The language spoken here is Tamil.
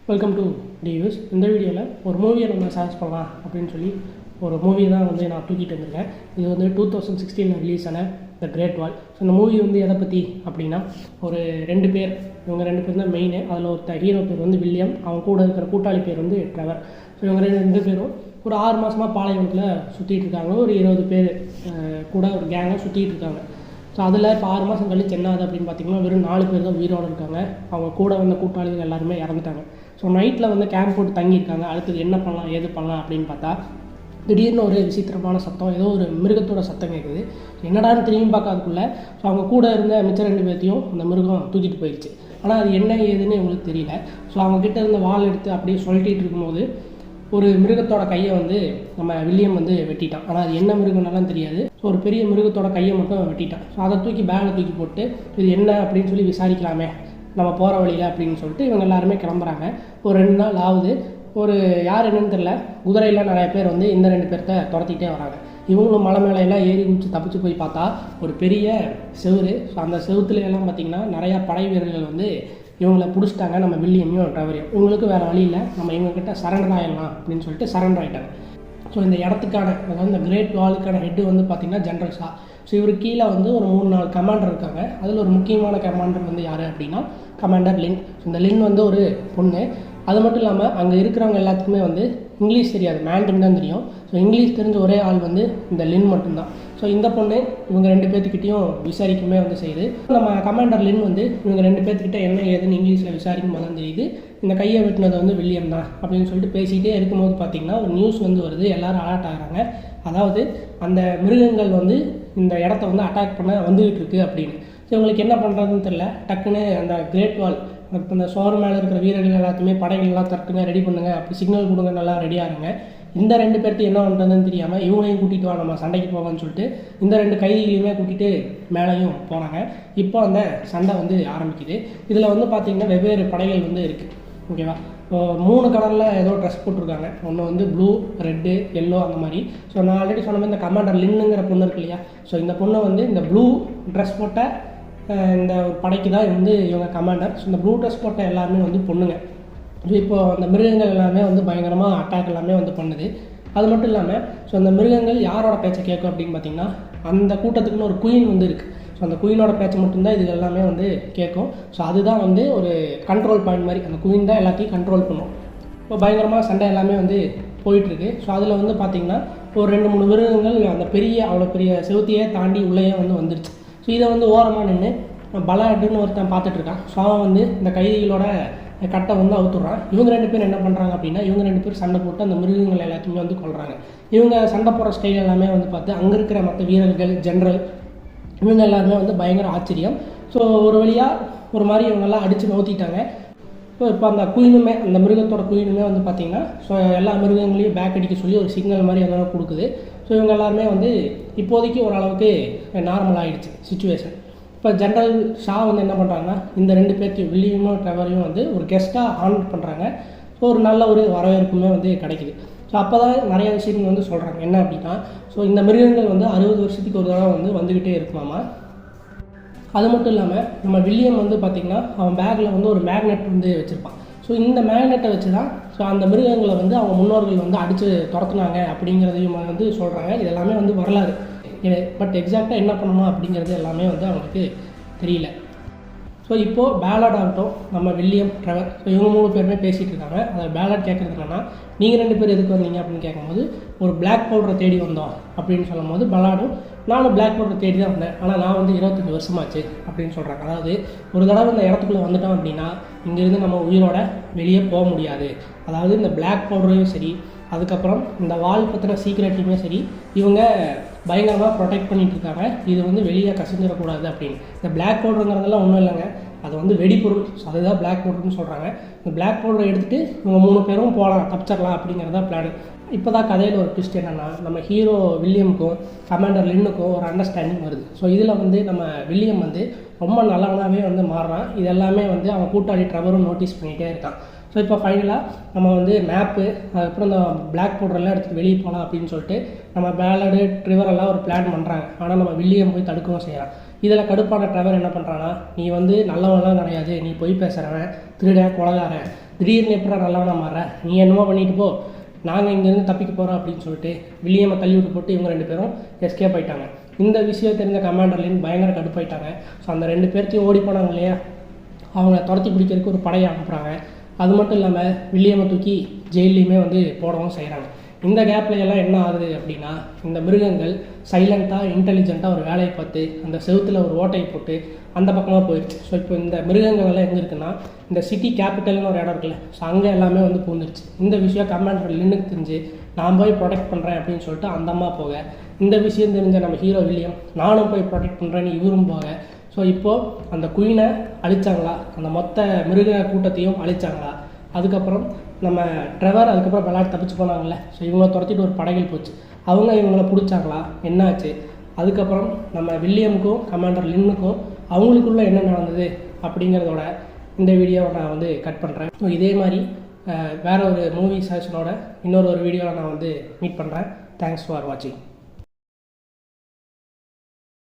Welcome to டியூஸ். இந்த வீடியோவில் ஒரு மூவியை நம்ம சர்ச் பண்ணலாம் அப்படின்னு சொல்லி ஒரு மூவி தான் வந்து நான் தூக்கிட்டு வந்திருக்கேன். இது வந்து 2016 ரிலீஸ் ஆன த கிரேட் வால். ஸோ இந்த மூவி வந்து எதை பற்றி அப்படின்னா, ஒரு ரெண்டு பேர், இவங்க ரெண்டு பேர் தான் மெயின். அதில் ஒரு ஹீரோ பேர் வந்து வில்லியம், அவங்க கூட இருக்கிற கூட்டாளி பேர் வந்து ட்ரெவர். ஸோ இவங்க ரெண்டு பேரும் ஒரு 6 மாதமாக பாலைவனத்தில் சுற்றிட்டு இருக்காங்க. ஒரு 20 பேர் கூட ஒரு கேங்காக சுற்றிட்டு இருக்காங்க. ஸோ அதில் இப்போ 6 மாதம் கழிச்சு என்ன ஆகுது அப்படின்னு பார்த்தீங்கன்னா, வெறும் 4 பேர் தான் உயிரோடு இருக்காங்க. அவங்க கூட வந்த கூட்டாளிகள் எல்லாருமே இறந்துட்டாங்க. ஸோ நைட்டில் வந்து கேம்ப் போட்டு தங்கியிருக்காங்க. அடுத்தது என்ன பண்ணலாம் ஏது பண்ணலாம் அப்படின்னு பார்த்தா, திடீர்னு ஒரு விசித்திரமான சத்தம், ஏதோ ஒரு மிருகத்தோட சத்தம் கேட்குது. என்னடான்னு திரும்பி பார்க்காதுக்குள்ளே ஸோ அவங்க கூட இருந்த மிச்ச 2 பேர்த்தையும் அந்த மிருகம் தூக்கிட்டு போயிடுச்சு. ஆனால் அது என்ன ஏதுன்னு இவங்களுக்கு தெரியல. ஸோ அவங்கக்கிட்ட இருந்த வாள் எடுத்து அப்படியே சொல்லிட்டு இருக்கும்போது ஒரு மிருகத்தோட கையை வந்து நம்ம வில்லியம் வந்து வெட்டிட்டான். ஆனால் அது என்ன மிருகம்னாலாம் தெரியாது. ஸோ ஒரு பெரிய மிருகத்தோட கையை மட்டும் வெட்டிட்டான். ஸோ அதை தூக்கி பேக்கில் தூக்கி போட்டு இது என்ன அப்படின்னு சொல்லி விசாரிக்கலாமே நம்ம போகிற வழியில் அப்படின்னு சொல்லிட்டு இவங்க எல்லாருமே கிளம்புறாங்க. ஒரு 2 நாள் ஆகுது. ஒரு யார் என்னன்னு தெரில, குதிரையில் நிறைய பேர் வந்து இந்த 2 பேர்த்த துரத்திக்கிட்டே வராங்க. இவங்களும் மலை மேலையெல்லாம் ஏறி குதிச்சு தப்பிச்சு போய் பார்த்தா ஒரு பெரிய செவுரு. ஸோ அந்த செவுத்துல எல்லாம் பார்த்திங்கன்னா நிறையா படை வீரர்கள் வந்து இவங்களை பிடிச்சிட்டாங்க, நம்ம வில்லியமையும் ட்ரெவரையும். இவங்களுக்கு வேறு வழி இல்லை, நம்ம இவங்ககிட்ட சரண்டர் ஆகிடலாம் அப்படின்னு சொல்லிட்டு சரண்டர் ஆகிட்டாங்க. ஸோ இந்த இடத்துக்கான, அதாவது இந்த கிரேட் வாலுக்கான ஹெட்டு வந்து பார்த்திங்கன்னா ஜென்ரல் ஷா. ஸோ இவர் கீழே வந்து ஒரு 3-4 கமாண்டர் இருக்காங்க. அதில் ஒரு முக்கியமான கமாண்டர் வந்து யார் அப்படின்னா கமாண்டர் லின். ஸோ இந்த லின் வந்து ஒரு பொண்ணு. அது மட்டும் இல்லாமல் அங்கே இருக்கிறவங்க எல்லாத்துக்குமே வந்து இங்கிலீஷ் தெரியாது, மேண்ட்ரின் தான் தெரியும். ஸோ இங்கிலீஷ் தெரிஞ்ச ஒரே ஆள் வந்து இந்த லின் மட்டும்தான். ஸோ இந்த பொண்ணு இவங்க 2 பேர்த்துக்கிட்டையும் விசாரிக்குமே வந்து செய்யுது. நம்ம கமாண்டர் லின் வந்து இவங்க 2 பேர்த்துக்கிட்ட என்ன ஏதுன்னு இங்கிலீஷில் விசாரிக்கும் போது தான் தெரியுது, இந்த கையை வெட்டினது வந்து வில்லியம் தான் அப்படின்னு சொல்லிட்டு பேசிகிட்டே இருக்கும்போது பார்த்திங்கன்னா ஒரு நியூஸ் வந்து வருது. எல்லோரும் அலர்ட் ஆகிறாங்க. அதாவது அந்த மிருகங்கள் வந்து இந்த இடத்த வந்து அட்டாக் பண்ண வந்துகிட்டு இருக்குது அப்படின்னு. ஸோ இவங்களுக்கு என்ன பண்ணுறதுன்னு தெரியல. டக்குன்னு அந்த கிரேட் வால், இப்போ இந்த சோறு மேலே இருக்கிற வீரர்கள் எல்லாத்தையுமே படைகள்லாம் தட்டுங்க, ரெடி பண்ணுங்க, அப்படி சிக்னல் கொடுங்க, நல்லா ரெடியாகுங்க. இந்த 2 பேர்த்து என்ன பண்ணுறதுன்னு தெரியாமல் இவங்களையும் கூட்டிகிட்டு வா, நம்ம சண்டைக்கு போகலான்னு சொல்லிட்டு இந்த 2 கைதிகளையுமே கூட்டிகிட்டு மேலேயும் போனாங்க. இப்போ அந்த சண்டை வந்து ஆரம்பிக்குது. இதில் வந்து பார்த்திங்கன்னா வெவ்வேறு படைகள் வந்து இருக்குது. ஓகேவா? 3 கலரில் ஏதோ ட்ரெஸ் போட்டிருக்காங்க. ஒன்று வந்து ப்ளூ, ரெட்டு, எல்லோ அந்த மாதிரி. ஸோ நான் ஆல்ரெடி சொன்ன மாதிரி இந்த கமாண்டர் லின்னுங்கிற பொண்ணு இருக்கு இல்லையா, ஸோ இந்த பொண்ணை வந்து இந்த ப்ளூ ட்ரெஸ் போட்ட இந்த படைக்கு தான் வந்து இவங்க கமாண்டர். ஸோ இந்த ப்ளூ ட்ரெஸ் போட்ட எல்லாருமே வந்து பொண்ணுங்க. ஸோ இப்போது அந்த மிருகங்கள் எல்லாமே வந்து பயங்கரமாக அட்டாக் எல்லாமே வந்து பண்ணுது. அது மட்டும் இல்லாமல் ஸோ அந்த மிருகங்கள் யாரோட பேச்சை கேட்கும் அப்படின்னு பார்த்திங்கன்னா, அந்த கூட்டத்துக்குன்னு ஒரு குயின் வந்து இருக்குது. ஸோ அந்த குயினோட பேச்சை மட்டும்தான் இது எல்லாமே வந்து கேட்கும். ஸோ அதுதான் வந்து ஒரு கண்ட்ரோல் பாயிண்ட் மாதிரி, அந்த குயின் தான் எல்லாத்தையும் கண்ட்ரோல் பண்ணும். இப்போ பயங்கரமாக சண்டை எல்லாமே வந்து போயிட்டுருக்கு. ஸோ அதில் வந்து பார்த்திங்கன்னா ஒரு 2-3 மிருகங்கள் அந்த அவ்வளோ பெரிய செவுத்தையே தாண்டி உள்ளேயே வந்து வந்துருச்சு. ஸோ இதை வந்து ஓரமாக நின்று பலாடுன்னு ஒருத்தன் பார்த்துட்ருக்கான். ஸோ அவன் வந்து இந்த கைதிகளோட கட்டை வந்து அவுத்துடுறான். இவங்க 2 பேர் என்ன பண்ணுறாங்க அப்படின்னா, இவங்க 2 பேர் சண்டை போட்டு அந்த மிருகங்கள் எல்லாத்தையுமே வந்து கொள்கிறாங்க. இவங்க சண்டை போடுற ஸ்டைல் எல்லாமே வந்து பார்த்து அங்கே இருக்கிற மற்ற வீரர்கள், ஜென்ரல், இவங்க எல்லாருமே வந்து பயங்கர ஆச்சரியம். ஸோ ஒரு வழியாக ஒரு மாதிரி இவங்கெல்லாம் அடித்து நோத்திட்டாங்க. ஸோ இப்போ அந்த குயினுமே, அந்த மிருகத்தோட குயினுமே வந்து பார்த்திங்கன்னா ஸோ எல்லா மிருகங்களையும் பேக் அடிக்க சொல்லி ஒரு சிக்னல் மாதிரி அதெல்லாம் கொடுக்குது. ஸோ இவங்க எல்லாருமே வந்து இப்போதைக்கு ஓரளவுக்கு நார்மல் ஆகிடுச்சு சுச்சுவேஷன். இப்போ ஜென்ரல் ஷா வந்து என்ன பண்ணுறாங்கன்னா, இந்த 2 பேர்த்தையும் வில்லியமும் ட்ரெவரையும் வந்து ஒரு கெஸ்ட்டாக ஆனர் பண்ணுறாங்க. ஸோ ஒரு நல்ல ஒரு வரவேற்புமே வந்து கிடைக்குது. ஸோ அப்போ தான் நிறைய விஷயங்கள் வந்து சொல்கிறாங்க. என்ன அப்படின்னா, ஸோ இந்த மிருகங்கள் வந்து 60 வருஷத்துக்கு ஒரு தடவை வந்து வந்துக்கிட்டே இருக்குமாமா. அது மட்டும் இல்லாமல் நம்ம வில்லியம் வந்து பார்த்திங்கன்னா அவன் பேக்கில் வந்து ஒரு மேக்னெட் வந்து வச்சுருப்பான். ஸோ இந்த மேக்னெட்டை வச்சு தான் ஸோ அந்த மிருகங்களை வந்து அவங்க முன்னோர்கள் வந்து அடித்து துரத்துனாங்க அப்படிங்கிறதையும் வந்து சொல்கிறாங்க. இது எல்லாமே வந்து வரலாறு. பட் எக்ஸாக்டாக என்ன பண்ணணும் அப்படிங்கிறது எல்லாமே வந்து அவங்களுக்கு தெரியல. ஸோ இப்போது பேலட் ஆகட்டும், நம்ம வில்லியம், ட்ரெவர், ஸோ இவங்க 3 பேருமே பேசிகிட்டு இருக்காங்க. அதை பேலட் கேட்குறது என்னன்னா, நீங்கள் 2 பேர் எதுக்கு வந்தீங்க அப்படின்னு கேட்கும்போது, ஒரு பிளாக் பவுடரை தேடி வந்தோம் அப்படின்னு சொல்லும் போது பலாடும், நானும் பிளாக் பவுடரை தேடி தான் வந்தேன், ஆனால் நான் வந்து 25 வருஷமாச்சு அப்படின்னு சொல்கிறாங்க. அதாவது ஒரு தடவை இந்த இடத்துக்குள்ளே வந்துட்டோம் அப்படின்னா இங்கேருந்து நம்ம உயிரோட வெளியே போக முடியாது. அதாவது இந்த பிளாக் பவுடரையும் சரி, அதுக்கப்புறம் இந்த வால் பற்றின சீக்ரெட்லையுமே சரி, இவங்க பயங்கரமாக ப்ரொடெக்ட் பண்ணிகிட்டு இருக்காங்க. இது வந்து வெளியே கசிஞ்சிடக்கூடாது அப்படின்னு. இந்த பிளாக் பவுடருங்கிறதெல்லாம் ஒன்றும் இல்லைங்க, அது வந்து வெடிப்பொருள். ஸோ அதுதான் பிளாக் பவுடர்னு சொல்கிறாங்க. இந்த பிளாக் பவுடரை எடுத்துகிட்டு இவங்க 3 பேரும் போகலாம், தப்பிச்சிடலாம் அப்படிங்கிறதா பிளான். இப்போ தான் கதையில் ஒரு ட்விஸ்ட் என்னென்னா, நம்ம ஹீரோ வில்லியமுக்கும் கமாண்டர் லின்னுக்கும் ஒரு அண்டர்ஸ்டாண்டிங் வருது. ஸோ இதில் வந்து நம்ம வில்லியம் வந்து ரொம்ப நல்லவனாகவே வந்து மாறுறான். இது எல்லாமே வந்து அவன் கூட்டாளி ட்ரெவரும் நோட்டீஸ் பண்ணிகிட்டே இருக்கான். ஸோ இப்போ ஃபைனலாக நம்ம வந்து மேப்பு, அதுக்கப்புறம் இந்த பிளாக் பவுடரெல்லாம் எடுத்துகிட்டு வெளியே போகலாம் அப்படின்னு சொல்லிட்டு நம்ம பேலடு, ட்ரிவரெல்லாம் ஒரு பிளான் பண்ணுறாங்க. ஆனால் நம்ம வில்லியம் போய் தடுக்கவும் செய்கிறான். இதில் கடுப்பான ட்ரெவர் என்ன பண்ணுறான்னா, நீ வந்து நல்லவன்லாம் கிடையாது, நீ போய் பேசுகிறவன், திருடன், கொலகாரன், திடீர்னு எப்படா நல்லவனா மாற, நீ என்னமோ பண்ணிட்டு போ, நாங்கள் இங்கேருந்து தப்பிக்க போகிறோம் அப்படின்னு சொல்லிட்டு வில்லியமை தள்ளி விட்டு போட்டு இவங்க 2 பேரும் எஸ்கேப் ஆகிட்டாங்க. இந்த விஷயம் தெரிஞ்ச கமாண்டர் லின் பயங்கர கடுப்பாயிட்டாங்க. ஸோ அந்த 2 பேர்த்தையும் ஓடி போனாங்க இல்லையா, அவங்க துரத்தி பிடிக்கிறதுக்கு ஒரு படையை அனுப்புகிறாங்க. அது மட்டும் இல்லாமல் வில்லியமை தூக்கி ஜெயிலையுமே வந்து போடவும் செய்கிறாங்க. இந்த கேப்பில் எல்லாம் என்ன ஆகுது அப்படின்னா, இந்த மிருகங்கள் சைலண்ட்டாக இன்டெலிஜென்ட்டாக ஒரு வேலையை பார்த்து அந்த செவுத்தில் ஒரு ஓட்டையை போட்டு அந்த பக்கமாக போயிடுச்சு. ஸோ இப்போ இந்த மிருகங்கள் எல்லாம் எங்கே இருக்குன்னா, இந்த சிட்டி கேபிட்டல்னு ஒரு இடம் இருக்குல்ல, ஸோ அங்கே எல்லாமே வந்து பூந்துருச்சு. இந்த விஷயம் கமாண்டர் லின்னுக்கு தெரிஞ்சு நான் போய் ப்ரொடெக்ட் பண்ணுறேன் அப்படின்னு சொல்லிட்டு அந்த அம்மா போக, இந்த விஷயம் தெரிஞ்ச நம்ம ஹீரோ வில்லியம் நானும் போய் ப்ரொடெக்ட் பண்ணுறேன்னு இவரும் போக, ஸோ இப்போது அந்த குயினை அழிச்சாங்களா, அந்த மொத்த மிருக கூட்டத்தையும் அழிச்சாங்களா, அதுக்கப்புறம் நம்ம ட்ரெவர் அதுக்கப்புறம் விளையாட்டு தப்பிச்சு போனாங்கல்ல, ஸோ இவங்களை துரத்திட்டு ஒரு படகில் போச்சு, அவங்க இவங்கள பிடிச்சாங்களா, என்னாச்சு, அதுக்கப்புறம் நம்ம வில்லியமுக்கும் கமாண்டர் லின்னுக்கும் அவங்களுக்குள்ளே என்ன நடந்தது அப்படிங்கிறதோட இந்த வீடியோவை நான் வந்து கட் பண்ணுறேன். ஸோ இதே மாதிரி வேறு ஒரு மூவி சஜஷனோட இன்னொரு வீடியோவில் நான் வந்து மீட் பண்ணுறேன். தேங்க்ஸ் ஃபார் வாட்சிங்.